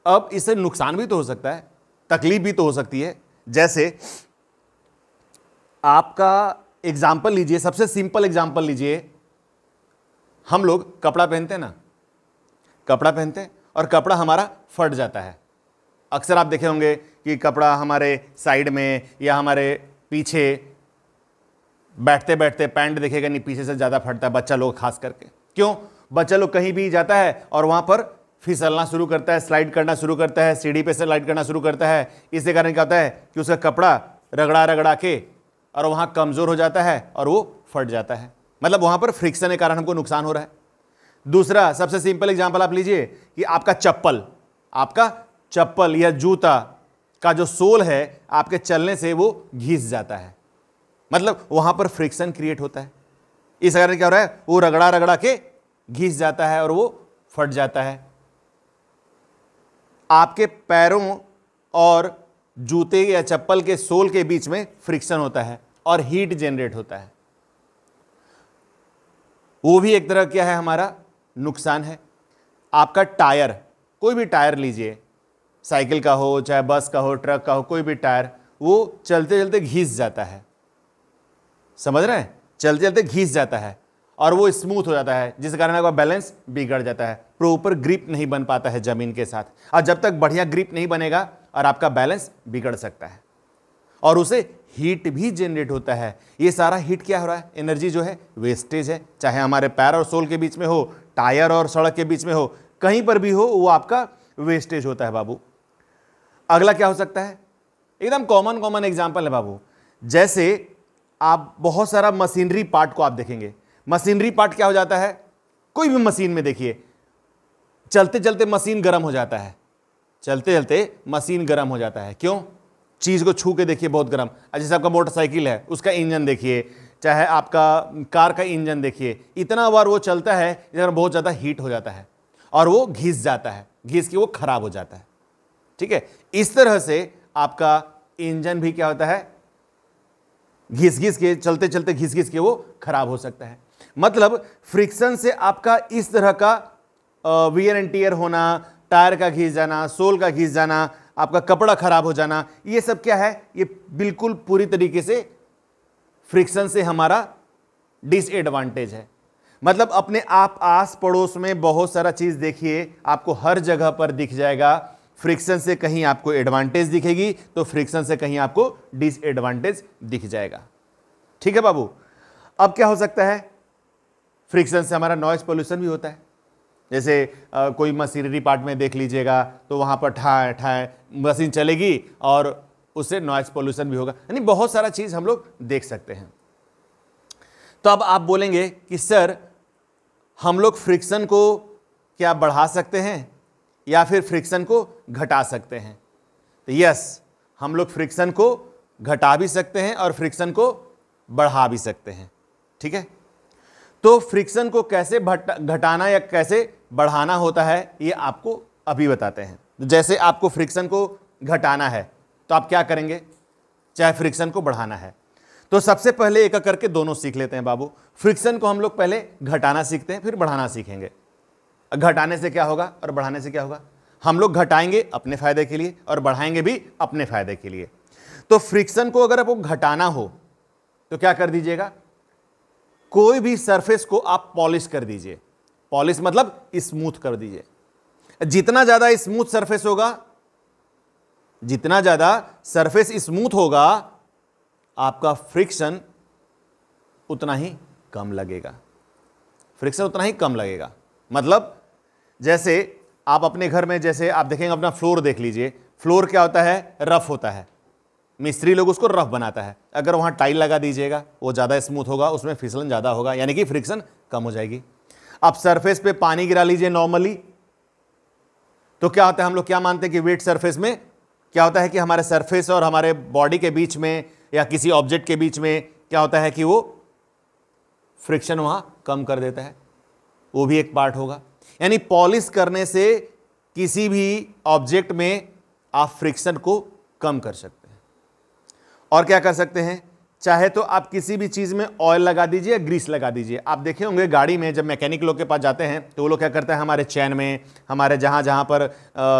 अब इससे नुकसान भी तो हो सकता है, तकलीफ भी तो हो सकती है। जैसे आपका एग्जाम्पल लीजिए, सबसे सिंपल एग्जाम्पल लीजिए, हम लोग कपड़ा पहनते हैं ना, कपड़ा पहनते हैं और कपड़ा हमारा फट जाता है। अक्सर आप देखे होंगे कि कपड़ा हमारे साइड में या हमारे पीछे, बैठते बैठते पैंट देखेगा नहीं, पीछे से ज़्यादा फटता है, बच्चा लोग खास करके। क्यों? बच्चा लोग कहीं भी जाता है और वहाँ पर फिसलना शुरू करता है, स्लाइड करना शुरू करता है, सीढ़ी पे स्लाइड करना शुरू करता है। इसके कारण क्या होता है कि उसका कपड़ा रगड़ा रगड़ा के और वहाँ कमज़ोर हो जाता है और वो फट जाता है। मतलब वहाँ पर फ्रिक्शन के कारण हमको नुकसान हो रहा है। दूसरा सबसे सिंपल एग्जांपल आप लीजिए कि आपका चप्पल या जूता का जो सोल है आपके चलने से वो घिस जाता है, मतलब वहां पर फ्रिक्शन क्रिएट होता है। इस कारण क्या हो रहा है, वो रगड़ा रगड़ा के घिस जाता है और वो फट जाता है। आपके पैरों और जूते या चप्पल के सोल के बीच में फ्रिक्शन होता है और हीट जनरेट होता है, वो भी एक तरह क्या है, हमारा नुकसान है। आपका टायर, कोई भी टायर लीजिए, साइकिल का हो चाहे बस का हो ट्रक का हो, कोई भी टायर, वो चलते चलते घिस जाता है, समझ रहे हैं, चलते चलते घिस जाता है और वो स्मूथ हो जाता है, जिस कारण आपका बैलेंस बिगड़ जाता है, प्रॉपर ग्रिप नहीं बन पाता है जमीन के साथ। और जब तक बढ़िया ग्रिप नहीं बनेगा और आपका बैलेंस बिगड़ सकता है और उसे हीट भी जनरेट होता है। ये सारा हीट क्या हो रहा है, एनर्जी जो है वेस्टेज है, चाहे हमारे पैर और सोल के बीच में हो, टायर और सड़क के बीच में हो, कहीं पर भी हो, वो आपका वेस्टेज होता है बाबू। अगला क्या हो सकता है, एकदम कॉमन एग्जांपल है बाबू, जैसे आप बहुत सारा मशीनरी पार्ट को आप देखेंगे, मशीनरी पार्ट क्या हो जाता है, कोई भी मशीन में देखिए, चलते चलते मशीन गर्म हो जाता है, चलते चलते मशीन गर्म हो जाता है। क्यों, चीज़ को छू के देखिए बहुत गर्म। जैसे आपका मोटरसाइकिल है, उसका इंजन देखिए, चाहे आपका कार का इंजन देखिए, इतना बार वो चलता है इधर बहुत ज़्यादा हीट हो जाता है और वो घिस जाता है, घिस के वो खराब हो जाता है। ठीक है, इस तरह से आपका इंजन भी क्या होता है, घिस घिस के, चलते चलते घिस घिस के वो खराब हो सकता है। मतलब फ्रिक्शन से आपका इस तरह का वियर एंड टियर होना, टायर का घिस जाना, सोल का घिस जाना, आपका कपड़ा खराब हो जाना, ये सब क्या है, ये बिल्कुल पूरी तरीके से फ्रिक्शन से हमारा डिसएडवांटेज है। मतलब अपने आप आस पड़ोस में बहुत सारा चीज़ देखिए, आपको हर जगह पर दिख जाएगा, फ्रिक्शन से कहीं आपको एडवांटेज दिखेगी तो फ्रिक्शन से कहीं आपको डिसएडवांटेज दिख जाएगा। ठीक है बाबू। अब क्या हो सकता है, फ्रिक्शन से हमारा नॉइज पोल्यूशन भी होता है। जैसे कोई मशीनरी पार्ट में देख लीजिएगा तो वहाँ पर ठाए ठाए मशीन चलेगी और उससे नॉइज पोल्यूशन भी होगा, यानी बहुत सारा चीज़ हम लोग देख सकते हैं। तो अब आप बोलेंगे कि सर हम लोग फ्रिक्शन को क्या बढ़ा सकते हैं या फिर फ्रिक्शन को घटा सकते हैं? तो यस, हम लोग फ्रिक्शन को घटा भी सकते हैं और फ्रिक्शन को बढ़ा भी सकते हैं। ठीक है, तो फ्रिक्शन को कैसे घटाना या कैसे बढ़ाना होता है ये आपको अभी बताते हैं। जैसे आपको फ्रिक्शन को घटाना है तो आप क्या करेंगे, चाहे फ्रिक्शन को बढ़ाना है, तो सबसे पहले एक एक करके दोनों सीख लेते हैं बाबू। फ्रिक्शन को हम लोग पहले घटाना सीखते हैं, फिर बढ़ाना सीखेंगे। घटाने से क्या होगा और बढ़ाने से क्या होगा, हम लोग घटाएंगे अपने फायदे के लिए और बढ़ाएंगे भी अपने फायदे के लिए। तो फ्रिक्शन को अगर आपको घटाना हो तो क्या कर दीजिएगा, कोई भी सरफेस को आप पॉलिश कर दीजिए। पॉलिश मतलब स्मूथ कर दीजिए। जितना ज्यादा स्मूथ सरफेस होगा, जितना ज्यादा सरफेस स्मूथ होगा, आपका फ्रिक्शन उतना ही कम लगेगा, फ्रिक्शन उतना ही कम लगेगा। मतलब जैसे आप अपने घर में, जैसे आप देखेंगे अपना फ्लोर देख लीजिए, फ्लोर क्या होता है, रफ होता है, मिस्त्री लोग उसको रफ बनाता है। अगर वहाँ टाइल लगा दीजिएगा वो ज़्यादा स्मूथ होगा, उसमें फिसलन ज़्यादा होगा, यानी कि फ्रिक्शन कम हो जाएगी। आप सरफेस पे पानी गिरा लीजिए नॉर्मली, तो क्या होता है, हम लोग क्या मानते हैं कि वेट सरफेस में क्या होता है कि हमारे सरफेस और हमारे बॉडी के बीच में या किसी ऑब्जेक्ट के बीच में क्या होता है कि वो फ्रिक्शन वहाँ कम कर देता है, वो भी एक पार्ट होगा। यानी पॉलिश करने से किसी भी ऑब्जेक्ट में आप फ्रिक्शन को कम कर सकते हैं। और क्या कर सकते हैं, चाहे तो आप किसी भी चीज़ में ऑयल लगा दीजिए या ग्रीस लगा दीजिए। आप देखे होंगे गाड़ी में जब मैकेनिक लोग के पास जाते हैं तो वो लोग क्या करते हैं, हमारे चैन में, हमारे जहाँ जहाँ पर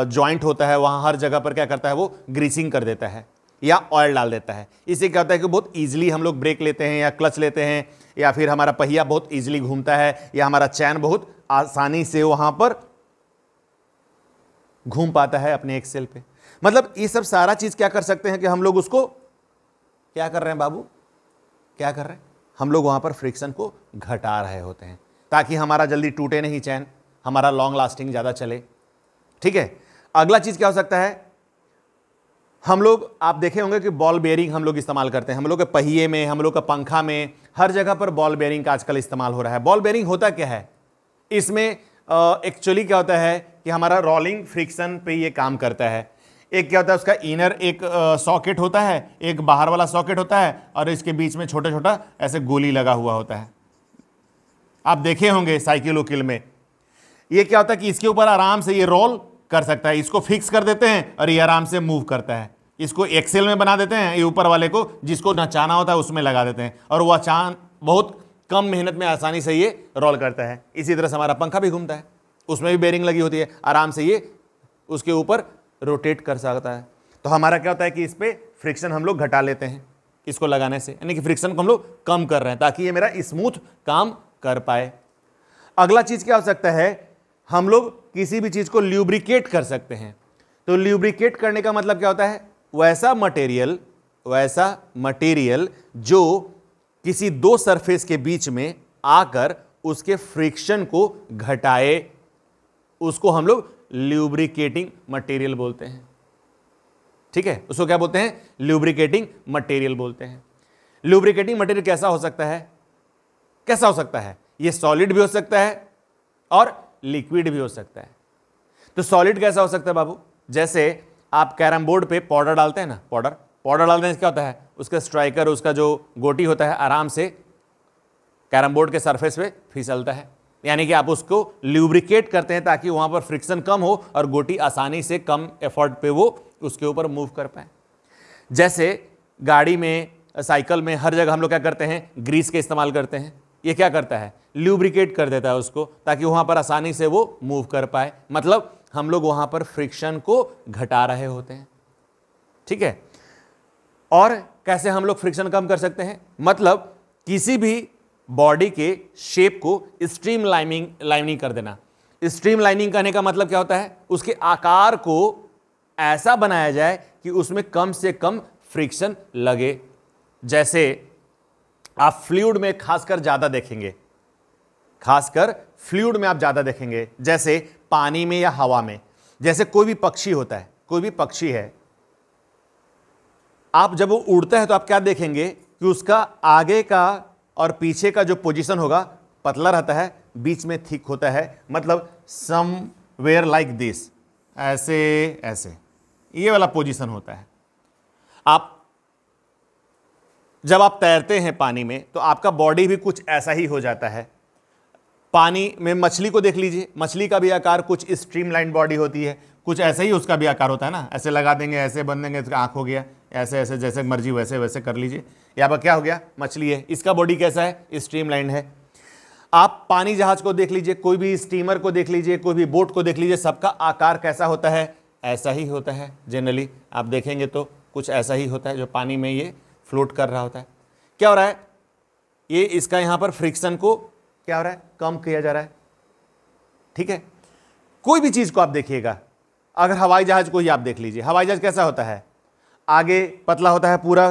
जॉइंट होता है वहाँ हर जगह पर क्या करता है, वो ग्रीसिंग कर देता है या ऑयल डाल देता है। इससे क्या होता है कि बहुत ईजिली हम लोग ब्रेक लेते हैं या क्लच लेते हैं, या फिर हमारा पहिया बहुत ईजिली घूमता है, या हमारा चैन बहुत आसानी से वहाँ पर घूम पाता है अपने एक्सेल पे। मतलब ये सब सारा चीज़ क्या कर सकते हैं कि हम लोग उसको क्या कर रहे हैं बाबू, क्या कर रहे हैं, हम लोग वहाँ पर फ्रिक्शन को घटा रहे होते हैं ताकि हमारा जल्दी टूटे नहीं चैन, हमारा लॉन्ग लास्टिंग ज़्यादा चले। ठीक है, अगला चीज़ क्या हो सकता है, हम लोग आप देखे होंगे कि बॉल बेयरिंग हम लोग इस्तेमाल करते हैं, हम लोग के पहिए में, हम लोग का पंखा में, हर जगह पर बॉल बेयरिंग का आजकल इस्तेमाल हो रहा है। बॉल बेयरिंग होता क्या है, इसमें एक्चुअली क्या होता है कि हमारा रोलिंग फ्रिक्शन पे ये काम करता है। एक क्या होता है, उसका इनर एक सॉकेट होता है, एक बाहर वाला सॉकेट होता है, और इसके बीच में छोटा छोटा ऐसे गोली लगा हुआ होता है। आप देखे होंगे साइकिल उकिल में। ये क्या होता है कि इसके ऊपर आराम से ये रोल कर सकता है, इसको फिक्स कर देते हैं और ये आराम से मूव करता है। इसको एक्सेल में बना देते हैं, ये ऊपर वाले को जिसको नचाना होता है उसमें लगा देते हैं, और वो बहुत कम मेहनत में आसानी से ये रोल करता है। इसी तरह से हमारा पंखा भी घूमता है, उसमें भी बेरिंग लगी होती है, आराम से ये उसके ऊपर रोटेट कर सकता है। तो हमारा क्या होता है कि इस पर फ्रिक्शन हम लोग घटा लेते हैं इसको लगाने से, यानी कि फ्रिक्शन को हम लोग कम कर रहे हैं ताकि ये मेरा स्मूथ काम कर पाए। अगला चीज क्या हो सकता है, हम लोग किसी भी चीज को ल्यूब्रिकेट कर सकते हैं। तो ल्यूब्रिकेट करने का मतलब क्या होता है, वैसा मटेरियल जो किसी दो सरफेस के बीच में आकर उसके फ्रिक्शन को घटाए, उसको हम लोग ल्यूब्रिकेटिंग मटेरियल बोलते हैं। ठीक है, उसको क्या बोलते हैं, ल्यूब्रिकेटिंग मटेरियल बोलते हैं। ल्यूब्रिकेटिंग मटेरियल कैसा हो सकता है, ये सॉलिड भी हो सकता है और लिक्विड भी हो सकता है। तो सॉलिड कैसा हो सकता है बाबू, जैसे आप कैरम बोर्ड पे पाउडर डालते हैं ना, पाउडर डालने से क्या होता है, उसका स्ट्राइकर, उसका जो गोटी होता है आराम से कैरम बोर्ड के सरफेस पे फिसलता है, यानी कि आप उसको ल्यूब्रिकेट करते हैं ताकि वहां पर फ्रिक्शन कम हो और गोटी आसानी से कम एफर्ट पे वो उसके ऊपर मूव कर पाए। जैसे गाड़ी में, साइकिल में, हर जगह हम लोग क्या करते हैं, ग्रीस के इस्तेमाल करते हैं। ये क्या करता है, ल्यूब्रिकेट कर देता है उसको ताकि वहां पर आसानी से वो मूव कर पाए, मतलब हम लोग वहां पर फ्रिक्शन को घटा रहे होते हैं। ठीक है, और कैसे हम लोग फ्रिक्शन कम कर सकते हैं, मतलब किसी भी बॉडी के शेप को स्ट्रीम लाइनिंग कर देना। स्ट्रीम लाइनिंग करने का मतलब क्या होता है, उसके आकार को ऐसा बनाया जाए कि उसमें कम से कम फ्रिक्शन लगे। जैसे आप फ्लूइड में खासकर ज्यादा देखेंगे, जैसे पानी में या हवा में। जैसे कोई भी पक्षी है, आप जब वो उड़ता है तो आप क्या देखेंगे कि उसका आगे का और पीछे का जो पोजीशन होगा पतला रहता है, बीच में थिक होता है, मतलब समवेयर लाइक दिस, ऐसे ये वाला पोजीशन होता है। जब आप तैरते हैं पानी में तो आपका बॉडी भी कुछ ऐसा ही हो जाता है। पानी में मछली को देख लीजिए, मछली का भी आकार कुछ स्ट्रीमलाइन बॉडी होती है, कुछ ऐसे ही उसका भी आकार होता है ना, ऐसे लगा देंगे, ऐसे बन देंगे, इसका आँख हो गया, ऐसे जैसे मर्जी वैसे कर लीजिए। यहाँ पर क्या हो गया, मछली है, इसका बॉडी कैसा है, स्ट्रीमलाइन है। आप पानी जहाज को देख लीजिए, कोई भी स्टीमर को देख लीजिए, कोई भी बोट को देख लीजिए, सबका आकार कैसा होता है, ऐसा ही होता है। जनरली आप देखेंगे तो कुछ ऐसा ही होता है, जो पानी में ये फ्लोट कर रहा होता है। क्या हो रहा है, ये इसका यहाँ पर फ्रिक्शन को क्या हो रहा है, कम किया जा रहा है। ठीक है, कोई भी चीज को आप देखिएगा, अगर हवाई जहाज को ही आप देख लीजिए, हवाई जहाज कैसा होता है, आगे पतला होता है, पूरा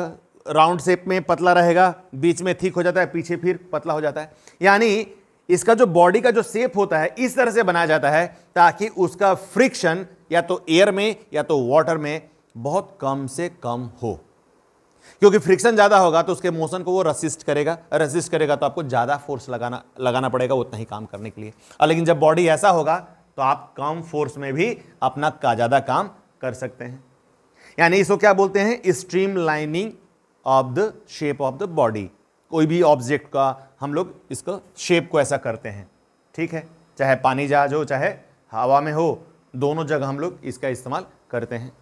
राउंड शेप में पतला रहेगा, बीच में थिक हो जाता है, पीछे फिर पतला हो जाता है। यानी इसका जो बॉडी का जो शेप होता है इस तरह से बनाया जाता है ताकि उसका फ्रिक्शन या तो एयर में या तो वाटर में बहुत कम से कम हो, क्योंकि फ्रिक्शन ज्यादा होगा तो उसके मोशन को वो रेसिस्ट करेगा तो आपको ज्यादा फोर्स लगाना पड़ेगा उतना ही काम करने के लिए। और लेकिन जब बॉडी ऐसा होगा तो आप कम फोर्स में भी अपना ज्यादा काम कर सकते हैं। यानी इसको क्या बोलते हैं, stream lining of the shape of the body. कोई भी ऑब्जेक्ट का हम लोग इसको शेप को ऐसा करते हैं। ठीक है, चाहे पानी जहाज हो चाहे हवा में हो, दोनों जगह हम लोग इसका इस्तेमाल करते हैं।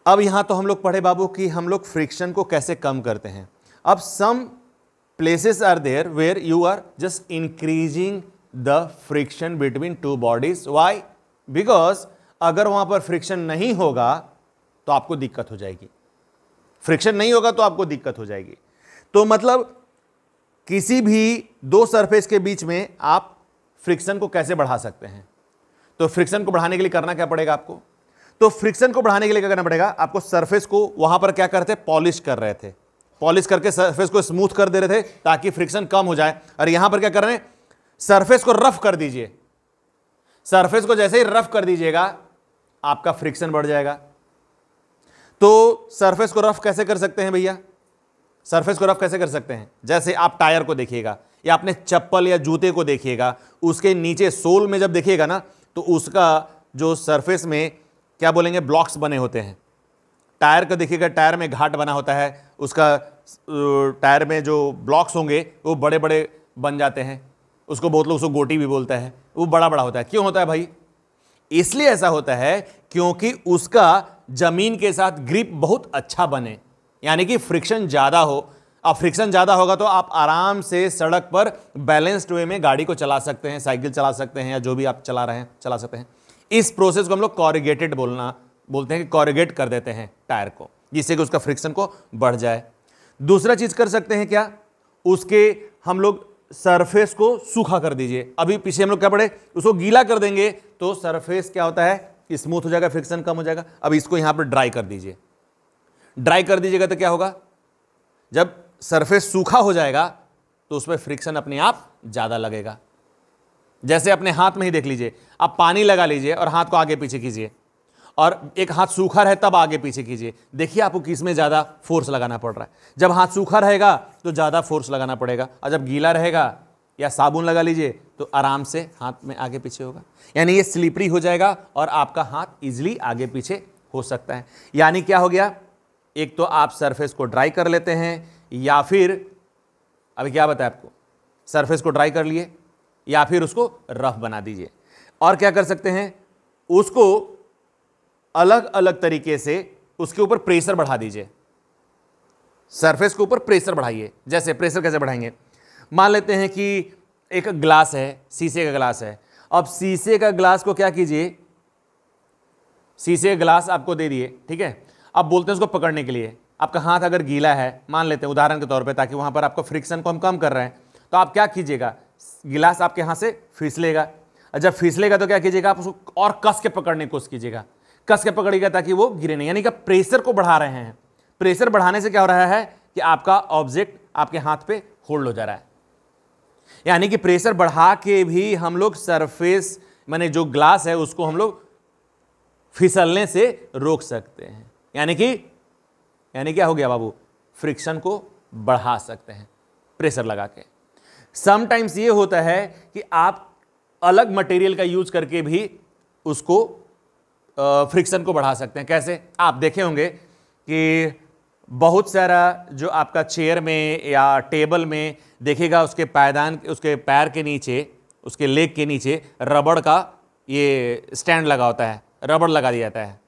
अब यहां तो हम लोग पढ़े बाबू कि हम लोग फ्रिक्शन को कैसे कम करते हैं। अब some places are there where you are just increasing the friction between two bodies. Why? Because अगर वहां पर फ्रिक्शन नहीं होगा तो आपको दिक्कत हो जाएगी, फ्रिक्शन नहीं होगा तो आपको दिक्कत हो जाएगी। तो मतलब किसी भी दो सरफेस के बीच में आप फ्रिक्शन को कैसे बढ़ा सकते हैं। तो फ्रिक्शन को बढ़ाने के लिए करना क्या पड़ेगा आपको, तो फ्रिक्शन को बढ़ाने के लिए क्या करना पड़ेगा आपको, सरफेस को वहां पर क्या करते, पॉलिश कर रहे थे, पॉलिश करके सरफेस को स्मूथ कर दे रहे थे ताकि फ्रिक्शन कम हो जाए। और यहां पर क्या कर रहे हैं, सरफेस को रफ कर दीजिए। सरफेस को जैसे ही रफ कर दीजिएगा आपका फ्रिक्शन बढ़ जाएगा। तो सरफेस को रफ कैसे कर सकते हैं भैया, सरफेस को रफ कैसे कर सकते हैं, जैसे आप टायर को देखिएगा, या अपने चप्पल या जूते को देखिएगा, उसके नीचे सोल में जब देखिएगा ना, तो उसका जो सरफेस में क्या बोलेंगे, ब्लॉक्स बने होते हैं। टायर का देखिएगा, टायर में घाट बना होता है, उसका टायर में जो ब्लॉक्स होंगे वो बड़े बड़े बन जाते हैं, उसको बहुत लोग उसको गोटी भी बोलता है, वो बड़ा बड़ा होता है। क्यों होता है भाई? इसलिए ऐसा होता है क्योंकि उसका जमीन के साथ ग्रिप बहुत अच्छा बने, यानी कि फ्रिक्शन ज्यादा हो। अब फ्रिक्शन ज्यादा होगा तो आप आराम से सड़क पर बैलेंस्ड वे में गाड़ी को चला सकते हैं, साइकिल चला सकते हैं, या जो भी आप चला रहे हैं चला सकते हैं। इस प्रोसेस को हम लोग कॉरिगेटेड बोलते हैं कि कॉरिगेट कर देते हैं टायर को, जिससे कि उसका फ्रिक्शन को बढ़ जाए। दूसरा चीज कर सकते हैं क्या, उसके हम लोग सरफेस को सूखा कर दीजिए। अभी पीछे हम लोग क्या पढ़े, उसको गीला कर देंगे तो सरफेस क्या होता है कि स्मूथ हो जाएगा, फ्रिक्शन कम हो जाएगा। अब इसको यहां पर ड्राई कर दीजिए। ड्राई कर दीजिएगा तो क्या होगा, जब सरफेस सूखा हो जाएगा तो उसमें फ्रिक्शन अपने आप ज्यादा लगेगा। जैसे अपने हाथ में ही देख लीजिए, आप पानी लगा लीजिए और हाथ को आगे पीछे कीजिए, और एक हाथ सूखा रहे तब आगे पीछे कीजिए, देखिए आपको किस में ज्यादा फोर्स लगाना पड़ रहा है। जब हाथ सूखा रहेगा तो ज्यादा फोर्स लगाना पड़ेगा, और जब गीला रहेगा या साबुन लगा लीजिए तो आराम से हाथ में आगे पीछे होगा। यानी ये स्लिपरी हो जाएगा और आपका हाथ इजिली आगे पीछे हो सकता है। यानी क्या हो गया, एक तो आप सरफेस को ड्राई कर लेते हैं, या फिर अभी क्या बताया आपको, सरफेस को ड्राई कर लिए या फिर उसको रफ बना दीजिए। और क्या कर सकते हैं, उसको अलग अलग तरीके से उसके ऊपर प्रेशर बढ़ा दीजिए। सरफेस के ऊपर प्रेशर बढ़ाइए। जैसे प्रेशर कैसे बढ़ाएंगे, मान लेते हैं कि एक ग्लास है, शीशे का ग्लास है। अब शीशे का ग्लास को क्या कीजिए, शीशे का ग्लास आपको दे दिए, ठीक है। अब बोलते हैं उसको पकड़ने के लिए, आपका हाथ अगर गीला है, मान लेते हैं उदाहरण के तौर पे, ताकि वहां पर आपको फ्रिक्शन को हम कम कर रहे हैं, तो आप क्या कीजिएगा, गिलास आपके हाथ से फिसलेगा, और जब फिसलेगा तो क्या कीजिएगा, आप उसको और कस के पकड़ने की कोशिश कीजिएगा, कस के पकड़िएगा ताकि वो गिरे नहीं। यानी कि प्रेशर को बढ़ा रहे हैं। प्रेशर बढ़ाने से क्या हो रहा है कि आपका ऑब्जेक्ट आपके हाथ पे होल्ड हो जा रहा है। यानी कि प्रेशर बढ़ा के भी हम लोग सरफेस माने जो ग्लास है उसको हम लोग फिसलने से रोक सकते हैं। यानी क्या हो गया बाबू, फ्रिक्शन को बढ़ा सकते हैं प्रेशर लगा के। समटाइम्स ये होता है कि आप अलग मटेरियल का यूज करके भी उसको फ्रिक्शन को बढ़ा सकते हैं। कैसे, आप देखे होंगे कि बहुत सारा जो आपका चेयर में या टेबल में देखिएगा, उसके पायदान, उसके पैर के नीचे, उसके लेग के नीचे रबड़ का ये स्टैंड लगा होता है, रबड़ लगा दिया जाता है।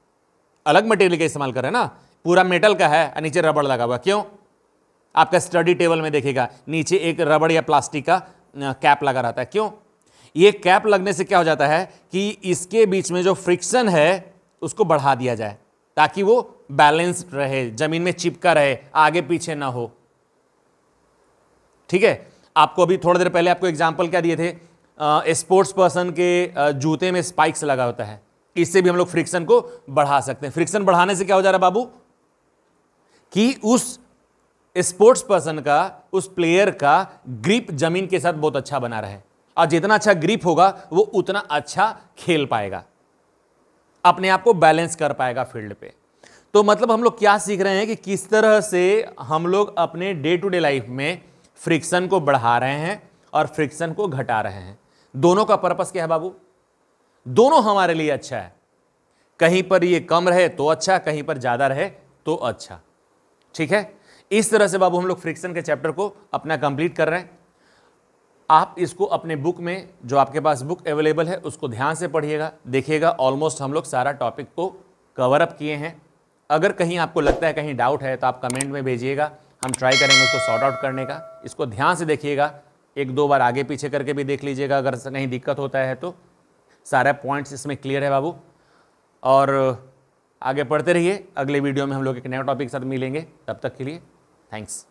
अलग मटेरियल का इस्तेमाल कर रहे हैं ना, पूरा मेटल का है और नीचे रबड़ लगा हुआ। क्यों? आपका स्टडी टेबल में देखिएगा नीचे एक रबड़ या प्लास्टिक का कैप लगा रहता है। क्यों? ये कैप लगने से क्या हो जाता है कि इसके बीच में जो फ्रिक्शन है उसको बढ़ा दिया जाए ताकि वो बैलेंस्ड रहे, जमीन में चिपका रहे, आगे पीछे ना हो। ठीक है, आपको अभी थोड़ी देर पहले आपको एग्जांपल क्या दिए थे, स्पोर्ट्स पर्सन के जूते में स्पाइक्स लगा होता है, इससे भी हम लोग फ्रिक्शन को बढ़ा सकते हैं। फ्रिक्शन बढ़ाने से क्या हो जा रहा है बाबू कि उस स्पोर्ट्स पर्सन का, उस प्लेयर का ग्रिप जमीन के साथ बहुत अच्छा बना रहे, और जितना अच्छा ग्रिप होगा वो उतना अच्छा खेल पाएगा, अपने आप को बैलेंस कर पाएगा फील्ड पे। तो मतलब हम लोग क्या सीख रहे हैं कि किस तरह से हम लोग अपने डे टू डे लाइफ में फ्रिक्शन को बढ़ा रहे हैं और फ्रिक्शन को घटा रहे हैं। दोनों का पर्पस क्या है बाबू? दोनों हमारे लिए अच्छा है। कहीं पर ये कम रहे तो अच्छा, कहीं पर ज्यादा रहे तो अच्छा। ठीक है, इस तरह से बाबू हम लोग फ्रिक्शन के चैप्टर को अपना कंप्लीट कर रहे हैं। आप इसको अपने बुक में, जो आपके पास बुक अवेलेबल है, उसको ध्यान से पढ़िएगा, देखिएगा। ऑलमोस्ट हम लोग सारा टॉपिक को कवर अप किए हैं। अगर कहीं आपको लगता है कहीं डाउट है तो आप कमेंट में भेजिएगा, हम ट्राई करेंगे उसको सॉर्ट आउट करने का। इसको ध्यान से देखिएगा, एक दो बार आगे पीछे करके भी देख लीजिएगा, अगर कहीं दिक्कत होता है तो। सारे पॉइंट्स इसमें क्लियर है बाबू, और आगे पढ़ते रहिए। अगले वीडियो में हम लोग एक नया टॉपिक के साथ मिलेंगे, तब तक के लिए थैंक्स।